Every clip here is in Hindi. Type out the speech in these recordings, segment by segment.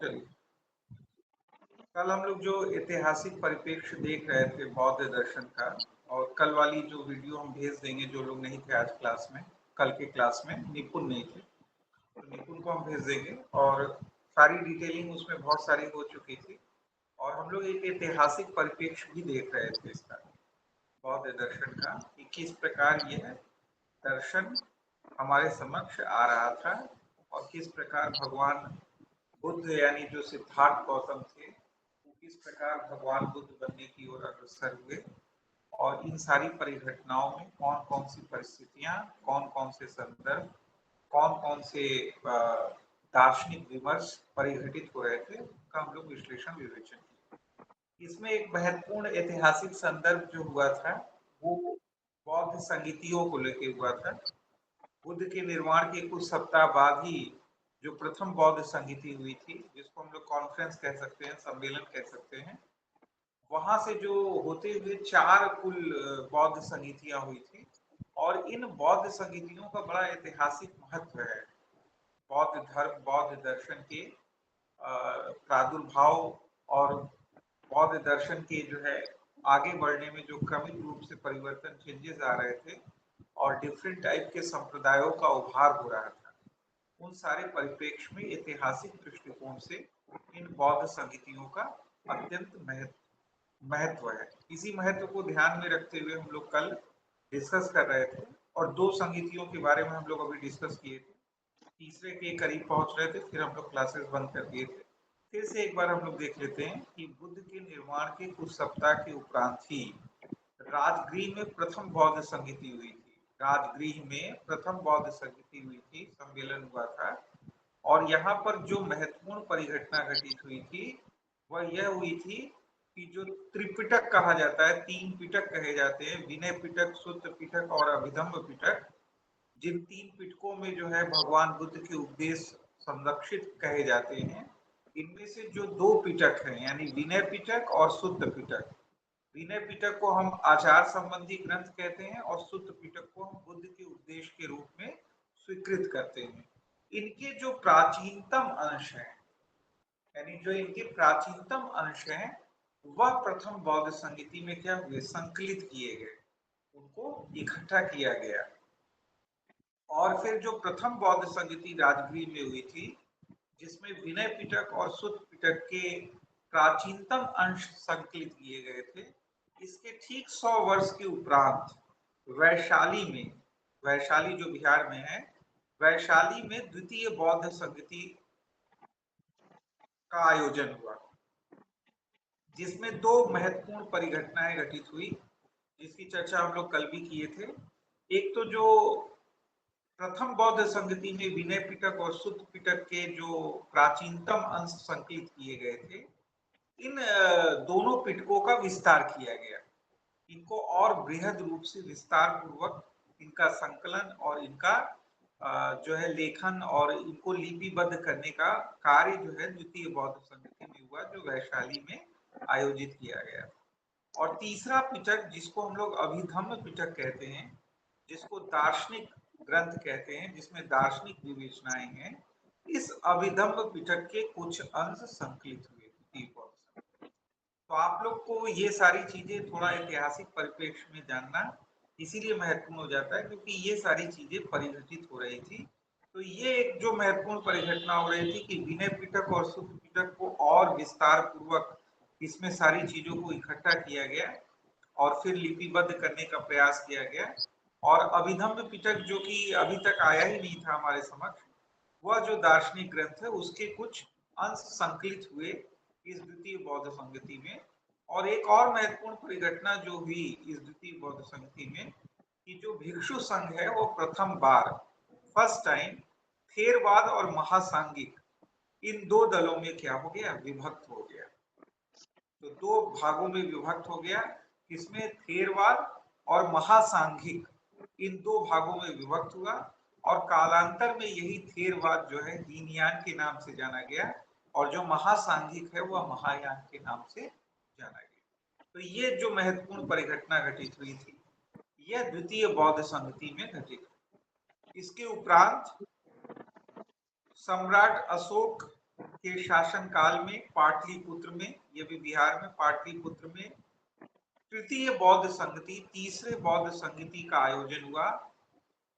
चलिए, कल हम लोग जो ऐतिहासिक परिप्रेक्ष्य देख रहे थे बौद्ध दर्शन का, और कल वाली जो वीडियो हम भेज देंगे जो लोग नहीं थे आज क्लास में, कल के क्लास में निपुण नहीं थे तो निपुण को हम भेज देंगे। और सारी डिटेलिंग उसमें बहुत सारी हो चुकी थी, और हम लोग एक ऐतिहासिक परिप्रेक्ष्य भी देख रहे थे इसका, बौद्ध दर्शन का, कि किस प्रकार यह दर्शन हमारे समक्ष आ रहा था और किस प्रकार भगवान बुद्ध यानी जो सिद्धार्थ गौतम थे वो किस प्रकार भगवान बुद्ध बनने की ओर अग्रसर हुए, और इन सारी परिघटनाओं में कौन कौन सी परिस्थितियां, कौन कौन से संदर्भ, कौन कौन से दार्शनिक विमर्श परिघटित हो रहे थे, उनका हम लोग विश्लेषण विवेचन किया। इसमें एक महत्वपूर्ण ऐतिहासिक संदर्भ जो हुआ था वो बौद्ध संगीतियों को लेकर हुआ था। बुद्ध के निर्वाण के कुछ सप्ताह बाद ही जो प्रथम बौद्ध संगीति हुई थी, जिसको हम लोग कॉन्फ्रेंस कह सकते हैं, सम्मेलन कह सकते हैं, वहां से जो होते हुए 4 कुल बौद्ध संगीतियां हुई थी। और इन बौद्ध संगीतियों का बड़ा ऐतिहासिक महत्व है बौद्ध धर्म, बौद्ध दर्शन के प्रादुर्भाव और बौद्ध दर्शन के जो है आगे बढ़ने में जो क्रमिक रूप से परिवर्तन, चेंजेस आ रहे थे और डिफरेंट टाइप के संप्रदायों का उभार हो रहा था, उन सारे परिप्रेक्ष्य में ऐतिहासिक दृष्टिकोण से इन बौद्ध संगीतियों का अत्यंत महत्व है। इसी महत्व को ध्यान में रखते हुए हम लोग कल डिस्कस कर रहे थे, और 2 संगीतियों के बारे में हम लोग अभी डिस्कस किए थे, तीसरे के करीब पहुंच रहे थे, फिर हम लोग क्लासेस बंद कर दिए थे। फिर से एक बार हम लोग देख लेते हैं कि बुद्ध के निर्माण के कुछ सप्ताह के उपरांत ही राजगृह में प्रथम बौद्ध संगीति हुई थी। राजगृह में प्रथम बौद्ध संगीति हुई थी, सम्मेलन हुआ था। और यहाँ पर जो महत्वपूर्ण परिघटना घटित हुई थी वह यह हुई थी कि जो त्रिपिटक कहा जाता है, 3 पिटक कहे जाते हैं, विनय पिटक, सुत्त पिटक और अभिधम्म पिटक, जिन 3 पिटकों में जो है भगवान बुद्ध के उपदेश संरक्षित कहे जाते हैं, इनमें से जो 2 पिटक हैं यानी विनय पिटक और सुत्त पिटक, विनय पिटक को हम आचार संबंधी ग्रंथ कहते हैं और सुत्त पिटक को हम बुद्ध के उपदेश के रूप में स्वीकृत करते हैं। इनके जो प्राचीनतम अंश हैं, यानी जो इनके प्राचीनतम अंश हैं, वह प्रथम बौद्ध संगीति में क्या हुए, संकलित किए गए, उनको इकट्ठा किया गया। और फिर जो प्रथम बौद्ध संगीति राजगृह में हुई थी, जिसमें विनय पिटक और सुत्त पिटक के प्राचीनतम अंश संकलित किए गए थे, इसके ठीक 100 वर्ष के उपरांत वैशाली में, वैशाली जो बिहार में है, वैशाली में द्वितीय बौद्ध संगीति का आयोजन हुआ, जिसमें 2 महत्वपूर्ण परिघटनाएं घटित हुई, जिसकी चर्चा हम लोग कल भी किए थे। एक तो जो प्रथम बौद्ध संगति में विनय पिटक और सुत्त पिटक के जो प्राचीनतम अंश संकलित किए गए थे, इन दोनों पिटकों का विस्तार किया गया, इनको और बृहद रूप से विस्तार पूर्वक इनका संकलन और इनका जो है लेखन और इनको लिपिबद्ध करने का कार्य जो है द्वितीय बौद्ध संगति में हुआ, जो वैशाली में आयोजित किया गया। और तीसरा पिटक, जिसको हम लोग अभिधम्म पिटक कहते हैं, जिसको दार्शनिक ग्रंथ कहते हैं, जिसमें दार्शनिक विवेचनाएं हैं, इस अभिधम्म पिटक के कुछ अंश संकलित हुए द्वितीय बौद्ध संगति। तो आप लोग को ये सारी चीजें थोड़ा ऐतिहासिक परिप्रेक्ष्य में जानना इसीलिए महत्वपूर्ण हो जाता है, क्योंकि ये सारी चीजें परिघटित हो रही थी। तो ये एक जो महत्वपूर्ण परिघटना हो रही थी कि विनय पिटक और सुत्त पिटक को और विस्तार पूर्वक इसमें सारी चीजों को इकट्ठा किया गया और फिर लिपिबद्ध करने का प्रयास किया गया। और अभिधम्म पिटक जो कि अभी तक आया ही नहीं था हमारे समक्ष, वह जो दार्शनिक ग्रंथ है उसके कुछ अंश संकलित हुए इस द्वितीय बौद्ध संगति में। और एक और महत्वपूर्ण परिघटना जो हुई इस द्वितीय बौद्ध संगति में, कि जो भिक्षु संघ है वो प्रथम बार, फर्स्ट टाइम, थेरवाद और महासांगिक, इन 2 दलों में क्या हो गया, विभक्त हो गया। तो 2 भागों में विभक्त हो गया, इसमें थेरवाद और महासांघिक, इन 2 भागों में विभक्त हुआ। और कालांतर में यही थेरवाद जो है हीनयान के नाम से जाना गया, और जो महासांघिक है वह महायान के नाम से जाना गया। तो ये जो महत्वपूर्ण परिघटना घटित हुई थी, यह द्वितीय बौद्ध संगति में घटित हुई। इसके उपरांत सम्राट अशोक के शासनकाल में पाटलिपुत्र में, ये भी बिहार में पाटलिपुत्र में तृतीय बौद्ध संगति, तीसरे बौद्ध संगति का आयोजन हुआ।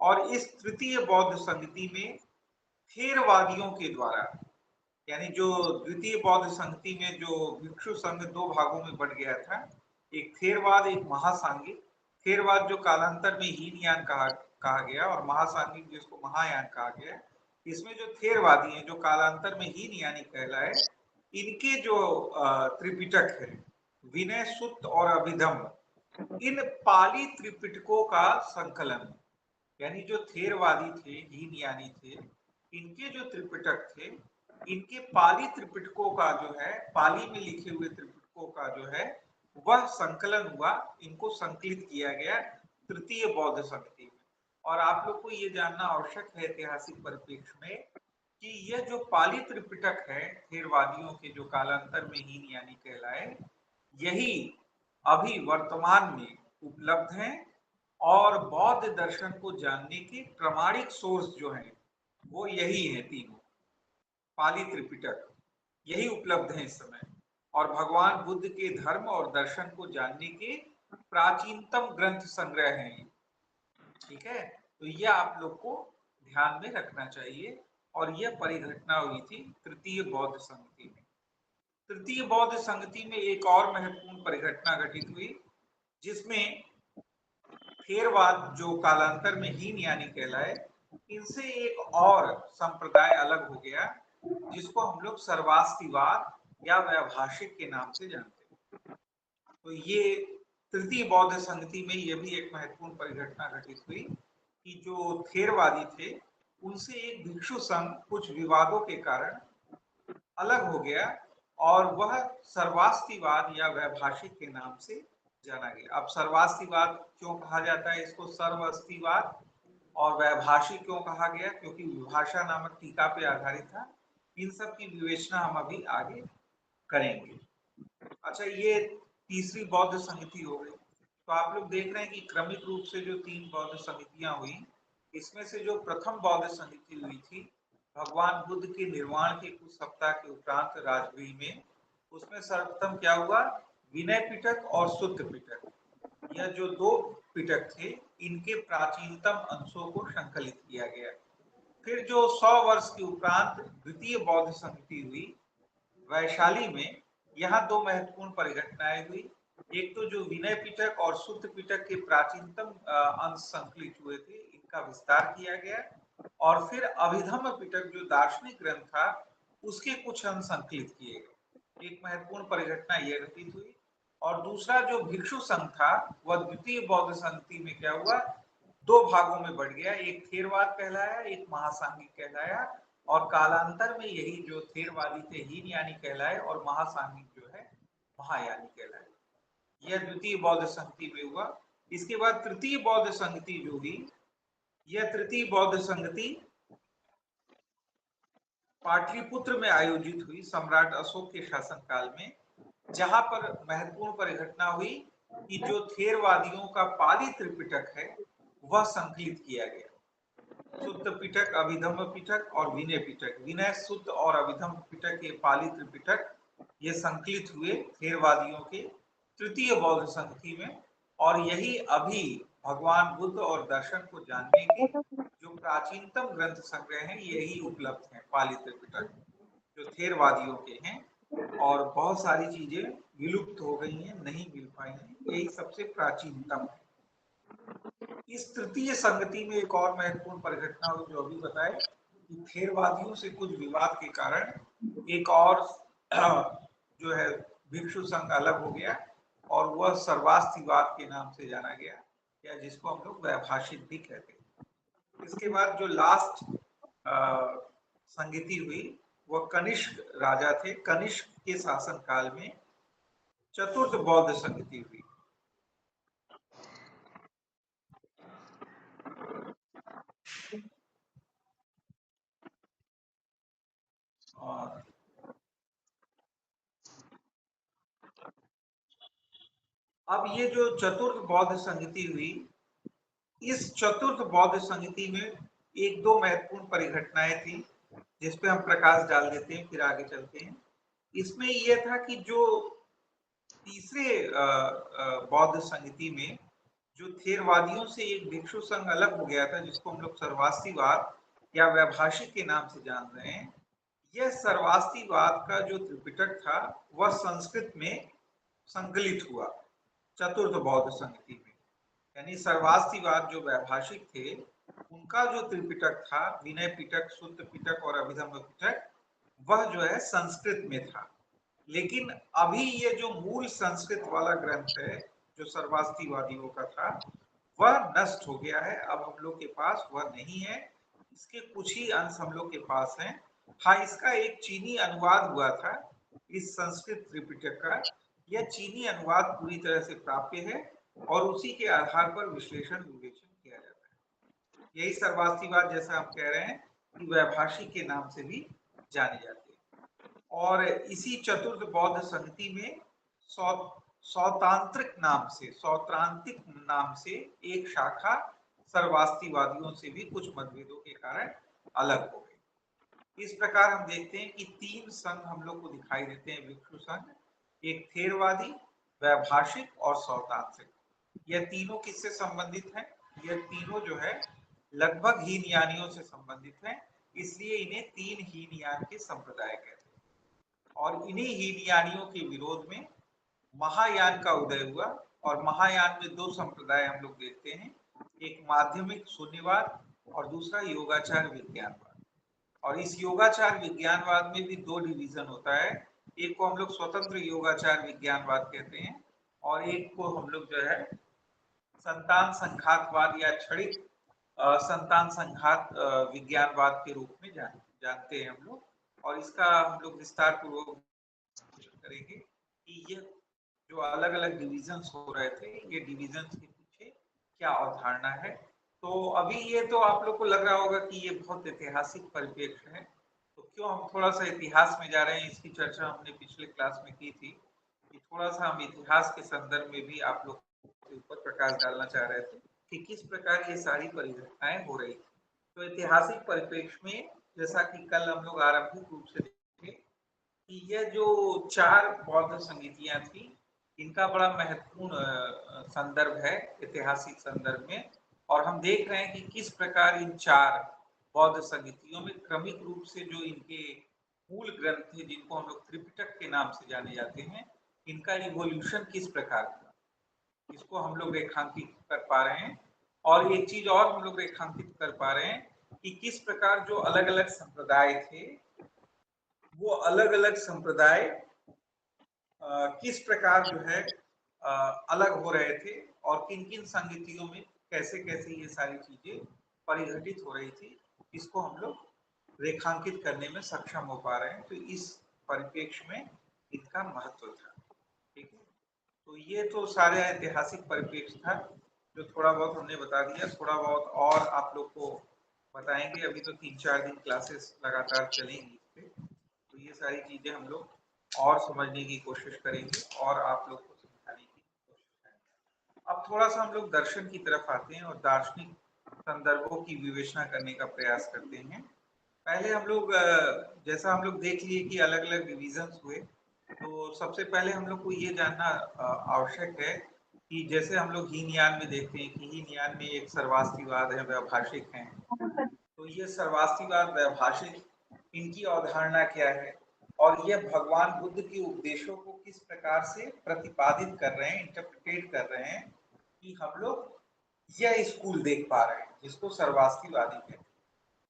और इस तृतीय बौद्ध संगति में थेरवादियों के द्वारा, यानी जो द्वितीय बौद्ध संगति में जो भिक्षु संघ दो भागों में बंट गया था, एक थेरवाद एक महासांगिक। थेरवाद जो कालांतर में हीनयान कहा गया और महासांगिक जिसको महायान कहा गया। इसमें जो थेरवादी हैं जो कालांतर में हीनयानी कहलाए, इनके जो त्रिपिटक है विनय, सुत्त और अभिधम्म, इन पाली त्रिपिटकों का संकलन, यानी जो थेरवादी थे हीनयानी थे, इनके जो त्रिपिटक थे, इनके पाली त्रिपिटकों का जो है, पाली में लिखे हुए त्रिपिटकों का जो है वह संकलन हुआ, इनको संकलित किया गया तृतीय बौद्ध संगति में। और आप लोग को ये जानना आवश्यक है ऐतिहासिक परिप्रेक्ष्य में कि यह जो पाली त्रिपिटक है थेरवादियों के जो कालांतर में हीनयानी कहलाए, यही अभी वर्तमान में उपलब्ध हैं और बौद्ध दर्शन को जानने के प्रामाणिक सोर्स जो हैं वो यही है, तीनों पाली त्रिपिटक यही उपलब्ध है इस समय। और भगवान बुद्ध के धर्म और दर्शन को जानने के प्राचीनतम ग्रंथ संग्रह हैं, ठीक है। तो यह आप लोग को ध्यान में रखना चाहिए। और यह परिघटना हुई थी तृतीय बौद्ध संगति में। तृतीय बौद्ध संगति में एक और महत्वपूर्ण परिघटना घटित हुई, जिसमें थेरवाद जो कालांतर में हीनयानी कहलाए, इनसे एक और संप्रदाय अलग हो गया, जिसको हम लोग सर्वास्तिवाद या वैभाषिक के नाम से जानते हैं। तो ये तृतीय बौद्ध संगति में यह भी एक महत्वपूर्ण परिघटना घटित हुई कि जो थेरवादी थे उनसे एक भिक्षु संघ कुछ विवादों के कारण अलग हो गया और वह सर्वास्तिवाद या वैभाषिक के नाम से जाना गया। अब सर्वास्तिवाद क्यों कहा जाता है इसको, सर्वअस्तिवाद, और वैभाषिक क्यों कहा गया, क्योंकि विभाषा नामक टीका पे आधारित था। इन सब की विवेचना हम अभी आगे करेंगे। अच्छा, ये तीसरी बौद्ध संगति हो गई। तो आप लोग देख रहे हैं कि क्रमिक रूप से जो तीन बौद्ध समितियां हुई, इसमें से जो प्रथम बौद्ध समिति हुई थी भगवान बुद्ध के निर्वाण के कुछ सप्ताह के उपरांत राजगृह में, उसमें सर्वप्रथम क्या हुआ, विनय पिटक और सुत्त पिटक, यह जो दो पिटक थे इनके प्राचीनतम अंशों को संकलित किया गया। फिर जो 100 वर्ष के उपरांत द्वितीय बौद्ध समिति हुई वैशाली में, यहाँ दो महत्वपूर्ण परिघटनाएं हुई। एक तो जो विनय पिटक और सुत्त पिटक के प्राचीनतम अंश संकलित हुए थे, इनका विस्तार किया गया। और फिर अभिधम्म पिटक जो दार्शनिक ग्रंथ था, उसके कुछ अंश संकलित किए गए। एक महत्वपूर्ण परिघटना यह घटित हुई। और दूसरा जो भिक्षु संघ था वह द्वितीय बौद्ध संगति में क्या हुआ, दो भागों में बढ़ गया, एक थेरवाद कहलाया, एक महासांगिक कहलाया। और कालांतर में यही जो थेरवादी थे हीनयानी कहलाए और महासांगिक जो है महायानी कहलाए। यह द्वितीय बौद्ध संगति में हुआ। इसके बाद तृतीय बौद्ध संगति जो हुई, यह तृतीय बौद्ध संगति पाटलिपुत्र में आयोजित हुई सम्राट अशोक के शासनकाल में, जहां पर महत्वपूर्ण परिघटना हुई कि जो थेरवादियों का पाली त्रिपिटक है वह संकलित किया गया। सुत्त पिटक, अभिधम्म पिटक और विनय पिटक, विनय, सुत्त और अभिधम्म पिटक के पाली त्रिपिटक ये संकलित हुए थेरवादियों के तृतीय बौद्ध संगति में। और यही अभी भगवान बुद्ध और दर्शन को जानने के जो प्राचीनतम ग्रंथ संग्रह हैं यही उपलब्ध हैं, पाली त्रिपिटक जो थेरवादियों के हैं। और बहुत सारी चीजें विलुप्त हो गई हैं, नहीं मिल पाई हैं, यही सबसे प्राचीनतम है। इस तृतीय संगति में एक और महत्वपूर्ण परिघटना हुई जो अभी बताए कि थेरवादियों से कुछ विवाद के कारण एक और जो है भिक्षु संघ अलग हो गया और वह सर्वास्तिवाद के नाम से जाना गया, या जिसको हम लोग वैभाषिक भी कहते हैं। इसके बाद जो लास्ट संगति हुई वह कनिष्क राजा थे, कनिष्क के शासन काल में चतुर्थ बौद्ध संगति हुई। और अब ये जो चतुर्थ बौद्ध संगति हुई, इस चतुर्थ बौद्ध संगति में एक दो महत्वपूर्ण परिघटनाएं थी, जिसपे हम प्रकाश डाल देते हैं, फिर आगे चलते हैं। इसमें यह था कि जो तीसरे बौद्ध संगति में जो थेरवादियों से एक भिक्षु संघ अलग हो गया था, जिसको हम लोग सर्वास्तिवाद या वैभाषिक के नाम से जान रहे हैं। यह सर्वास्तिवाद का जो त्रिपिटक था वह संस्कृत में संकलित हुआ चतुर्थ बौद्ध संगति में। यानी सर्वास्तिवाद जो वैभाषिक थे उनका जो त्रिपिटक था, विनय पिटक, सूत्र पिटक और अभिधम्म पिटक, वह जो है संस्कृत में था। लेकिन अभी ये जो मूल संस्कृत वाला ग्रंथ है जो सर्वास्तिवादियों का था, वह नष्ट हो गया है। अब हम लोग के पास वह नहीं है। इसके कुछ ही अंश हम लोग के पास हैं। हाँ, इसका एक चीनी अनुवाद हुआ था इस संस्कृत त्रिपिटक का। यह चीनी अनुवाद पूरी तरह से प्राप्य है और उसी के आधार पर विश्लेषण विवेचन किया जाता है। यही सर्वास्तिवाद, जैसा हम कह रहे हैं कि वैभाषिक के नाम से भी जाने जाते हैं। और इसी चतुर्थ बौद्ध संगति में सौत्रांतिक नाम से एक शाखा सर्वास्तिवादियों से भी कुछ मतभेदों के कारण अलग हो गई। इस प्रकार हम देखते हैं कि तीन संघ हम लोग को दिखाई देते हैं भिक्षु संघ, एक थेरवादी, वैभाषिक और सौत्रांतिक। यह तीनों किससे संबंधित हैं? यह तीनों जो है लगभग हीनयानियों से संबंधित हैं, इसलिए इन्हें तीन हीनयान के संप्रदाय कहते हैं। और इन्हीं हीनयानियों के विरोध में महायान का उदय हुआ। और महायान में दो संप्रदाय हम लोग देखते हैं, एक माध्यमिक शून्यवाद और दूसरा योगाचार विज्ञानवाद। और इस योगाचार विज्ञानवाद में भी दो डिवीजन होता है। एक को हम लोग स्वतंत्र योगाचार विज्ञानवाद कहते हैं और एक को हम लोग जो है संतान संघातवाद या क्षणिक संतान संघात विज्ञानवाद के रूप में जानते हैं हम लोग। और इसका हम लोग विस्तार पूर्वक करेंगे कि ये जो अलग अलग डिविजन्स हो रहे थे, ये डिविजन्स के पीछे क्या अवधारणा है। तो अभी ये तो आप लोग को लग रहा होगा कि ये बहुत ऐतिहासिक परिप्रेक्ष्य है, तो क्यों हम थोड़ा सा इतिहास में जा रहे हैं। इसकी चर्चा हमने पिछले क्लास में की थी कि थोड़ा सा हम इतिहास के संदर्भ में भी आप लोग के ऊपर प्रकाश डालना चाह रहे थे कि किस प्रकार ये सारी परिघटनाएं हो रही थी। तो ऐतिहासिक परिप्रेक्ष्य में, जैसा कि कल हम लोग आरंभिक रूप से देखेंगे कि यह जो चार बौद्ध संगीतियां थी, इनका बड़ा महत्वपूर्ण संदर्भ है ऐतिहासिक संदर्भ में। और हम देख रहे हैं कि किस प्रकार इन चार बौद्ध संगीतियों में क्रमिक रूप से जो इनके मूल ग्रंथ थे, जिनको हम लोग त्रिपिटक के नाम से जाने जाते हैं, इनका इवोल्यूशन किस प्रकार था, इसको हम लोग रेखांकित कर पा रहे हैं। और एक चीज और हम लोग रेखांकित कर पा रहे हैं कि किस प्रकार जो अलग अलग संप्रदाय थे, वो अलग अलग संप्रदाय किस प्रकार जो है अलग हो रहे थे और किन किन संगतियों में कैसे कैसे ये सारी चीजें परिघटित हो रही थी, इसको हम लोग रेखांकित करने में सक्षम हो पा रहे हैं। तो इस परिप्रेक्ष्य में इनका महत्व था। ठीक है, तो ये तो सारे ऐतिहासिक परिप्रेक्ष्य था जो थोड़ा बहुत हमने बता दिया। थोड़ा बहुत और आप लोग को बताएंगे। अभी तो 3-4 दिन क्लासेस लगातार चलेंगी इस पे, तो ये सारी चीजें हम लोग और समझने की कोशिश करेंगे और आप लोग को समझाने की कोशिश करेंगे। अब थोड़ा सा हम लोग दर्शन की तरफ आते हैं और दार्शनिक संदर्भों की विवेचना करने का प्रयास करते हैं। पहले हम लोग जैसा हम लोग देख लिए कि अलग अलग डिविजन्स हुए, तो सबसे पहले हम लोग को ये जानना आवश्यक है कि जैसे हम लोग हीनयान में देखते हैं कि हीनयान में एक सर्वास्तिवाद है, वैभाषिक है। तो ये सर्वास्तिवाद, वैभाषिक, इनकी अवधारणा क्या है और ये भगवान बुद्ध के उपदेशों को किस प्रकार से प्रतिपादित कर रहे हैं, इंटरप्रिटेट कर रहे हैं, कि हम लोग यह स्कूल देख पा रहे हैं जिसको सर्वास्तिवादी कहते हैं।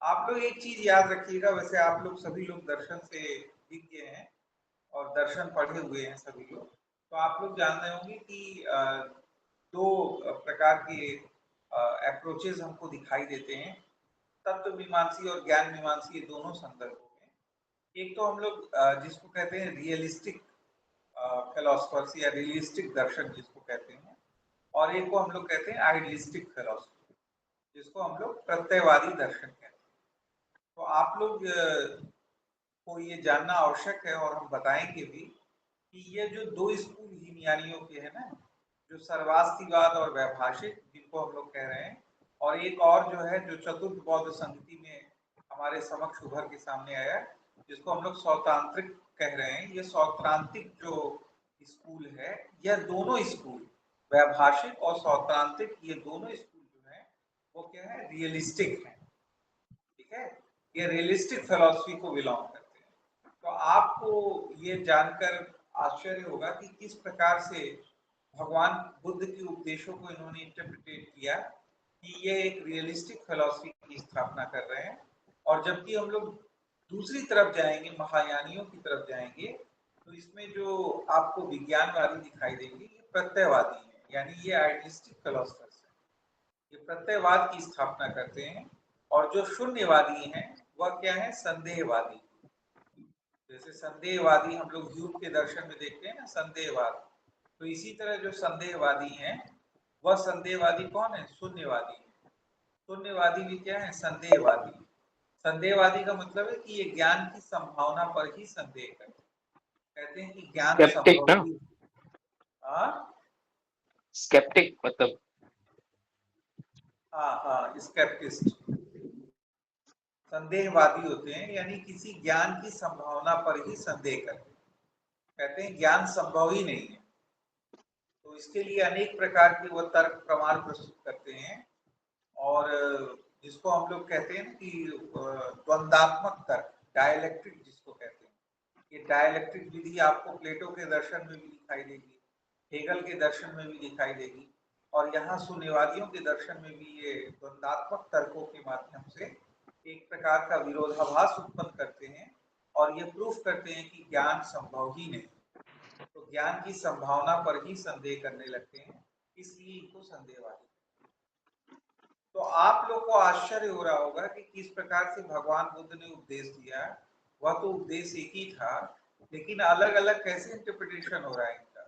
आप लोग एक चीज याद रखिएगा, वैसे आप लोग सभी लोग दर्शन से विज्ञ हैं और दर्शन पढ़े हुए हैं सभी लोग, तो आप लोग जान रहे होंगे कि दो प्रकार के अप्रोचेस हमको दिखाई देते हैं, तत्व मीमांसी और ज्ञान मीमांसी, ये दोनों संदर्भों में। एक तो हम लोग जिसको कहते हैं रियलिस्टिक फिलोसफर्स या रियलिस्टिक दर्शन जिसको कहते हैं, और एक को हम लोग कहते हैं आइडियलिस्टिक फिलोसफी जिसको हम लोग प्रत्ययवादी दर्शन कहते हैं। तो आप लोग को ये जानना आवश्यक है और हम बताएंगे भी कि ये जो दो स्कूल हीनयानियों के हैं ना, जो सर्वास्तिवाद और वैभाषिक जिनको हम लोग कह रहे हैं, और एक और जो है जो चतुर्थ बौद्ध संगति में हमारे समक्ष उभर के सामने आया, जिसको हम लोग सौतांत्रिक कह रहे हैं। ये सौत्रांतिक जो स्कूल है, यह दोनों स्कूल वैभाषिक और सौत्रांतिक, ये दोनों स्कूल जो है वो क्या है, रियलिस्टिक है। ठीक है, ये रियलिस्टिक फिलॉसफी को बिलोंग करते हैं। तो आपको ये जानकर आश्चर्य होगा कि किस प्रकार से भगवान बुद्ध के उपदेशों को इन्होंने इंटरप्रिटेट किया कि ये एक रियलिस्टिक फिलॉसफी की स्थापना कर रहे हैं। और जबकि हम लोग दूसरी तरफ जाएंगे, महायानियों की तरफ जाएंगे, तो इसमें जो आपको विज्ञानवादी दिखाई देंगे ये प्रत्ययवादी है, यानी ये आइडियलिस्टिक फिलोसफर्स है। ये प्रत्ययवाद की स्थापना करते हैं। और जो शून्यवादी हैं वह क्या है, संदेहवादी। जैसे संदेहवादी हम लोग ह्यूम के दर्शन में देखते हैं ना, संदेहवाद, तो इसी तरह जो संदेहवादी हैं वह संदेहवादी कौन है, शून्यवादी है। शून्यवादी भी क्या है, संदेहवादी। संदेहवादी का मतलब है कि ये ज्ञान की संभावना पर ही संदेह करते हैं, कहते हैं कि ज्ञान स्केप्टिक संभव ना, ही। स्केप्टिक मतलब। हाँ हाँ, स्केप्टिस्ट संदेहवादी होते हैं, यानी किसी ज्ञान की संभावना पर ही संदेह करते हैं, कहते हैं ज्ञान संभव ही नहीं है। तो इसके लिए अनेक प्रकार के वो तर्क प्रमाण प्रस्तुत करते हैं। और जिसको हम लोग कहते हैं कि द्वंदात्मक तर्क, डायलैक्ट्रिक जिसको कहते हैं, ये डायलैक्ट्रिक विधि आपको प्लेटो के दर्शन में भी दिखाई देगी, हेगल के दर्शन में भी दिखाई देगी, और यहाँ शून्यवादियों के दर्शन में भी ये द्वंदात्मक तर्कों के माध्यम से एक प्रकार का विरोधाभास उत्पन्न करते हैं और ये प्रूफ करते हैं कि ज्ञान संभव ही नहीं। तो ज्ञान की संभावना पर ही संदेह करने लगते हैं, इसलिए इनको संदेहवादी। तो आप लोग को आश्चर्य हो रहा होगा कि किस प्रकार से भगवान बुद्ध ने उपदेश दिया। वह तो उपदेश एक ही था, लेकिन अलग अलग कैसे इंटरप्रिटेशन हो रहा है इनका,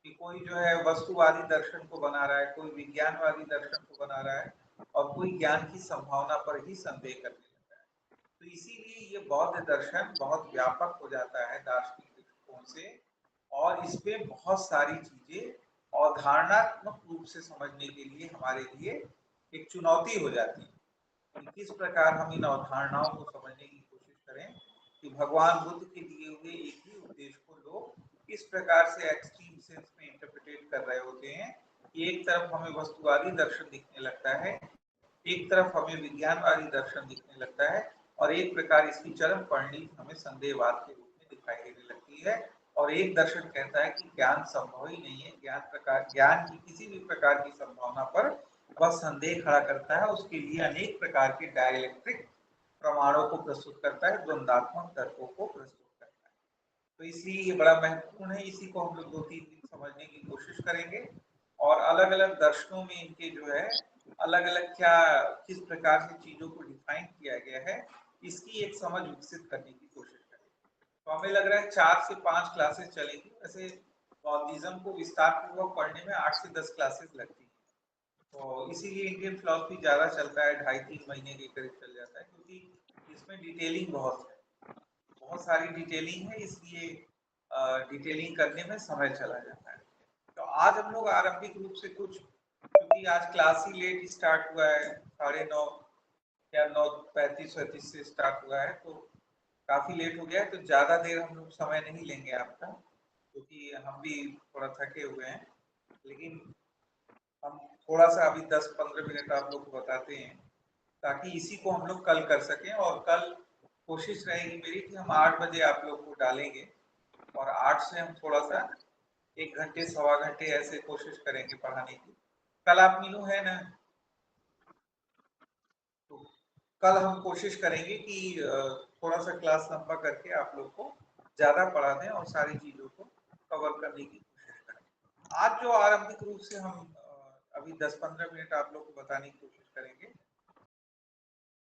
कि कोई जो है वस्तुवादी दर्शन को बना रहा है, कोई विज्ञानवादी दर्शन को बना रहा है, और कोई ज्ञान की संभावना पर ही संदेह करने लगता है। तो इसीलिए ये बौद्ध दर्शन बहुत व्यापक हो जाता है दार्शनिक दृष्टिकोण से, और इसमें बहुत सारी चीजें अवधारणात्मक रूप से समझने के लिए हमारे लिए एक चुनौती हो जाती है कि किस प्रकार हम इन अवधारणाओं को समझने की कोशिश करें कि भगवान बुद्ध के दिए हुए एक ही उपदेश को लोग किस प्रकार से एक्सट्रीम सेंस में इंटरप्रिटेट कर रहे होते हैं कि एक तरफ हमें वस्तुवादी दर्शन दिखने लगता है, एक तरफ हमें विज्ञानवादी दर्शन दिखने लगता है, और एक प्रकार इसकी चरम परिणति हमें संदेहवाद के रूप में दिखाई देने लगती है। और एक दर्शन कहता है कि ज्ञान संभव ही नहीं है, ज्ञान की किसी भी प्रकार की संभावना पर वह संदेह खड़ा करता है, उसके लिए अनेक प्रकार के डायलैक्ट्रिक प्रमाणों को प्रस्तुत करता है, द्वंदात्मक तर्कों को प्रस्तुत करता है। तो इसलिए ये बड़ा महत्वपूर्ण है, इसी को हम लोग 2-3 दिन समझने की कोशिश करेंगे। और अलग अलग दर्शनों में इनके जो है अलग अलग क्या किस प्रकार से चीजों को डिफाइन किया गया है, इसकी एक समझ विकसित करने की कोशिश करेंगे। तो हमें लग रहा है 4 से 5 क्लासेस चलेंगी। वैसे बौद्धिज्म को विस्तार पूर्वक पढ़ने में 8 से 10 क्लासेस लगती है, तो इसीलिए इंडियन फिलॉसफी ज्यादा चलता है, 2.5-3 महीने के करीब चल जाता है, क्योंकि इसमें डिटेलिंग बहुत है, बहुत सारी डिटेलिंग है, इसलिए डिटेलिंग करने में समय चला जाता है। तो आज हम लोग आरंभिक रूप से कुछ, क्योंकि आज क्लास ही लेट स्टार्ट हुआ है, 9:30 या 9:35 से स्टार्ट हुआ है, तो काफी लेट हो गया है, तो ज्यादा देर हम लोग समय नहीं लेंगे आपका, क्योंकि हम भी थोड़ा थके हुए हैं। लेकिन हम थोड़ा सा अभी 10-15 मिनट आप लोग को बताते हैं, ताकि इसी को हम लोग कल कर सकें। और कल कोशिश रहेगी मेरी कि हम 8 बजे आप लोग को डालेंगे, और 8 से हम थोड़ा सा 1 घंटे 1.25 घंटे ऐसे कोशिश करेंगे पढ़ाने की। कल आप मीनू है ना, तो कल हम कोशिश करेंगे कि थोड़ा सा क्लास लंबा करके आप लोग को ज्यादा पढ़ा दें और सारी चीजों को कवर करने की कोशिश करें। आज जो आरंभिक रूप से हम अभी 10-15 मिनट आप लोग को बताने की कोशिश करेंगे,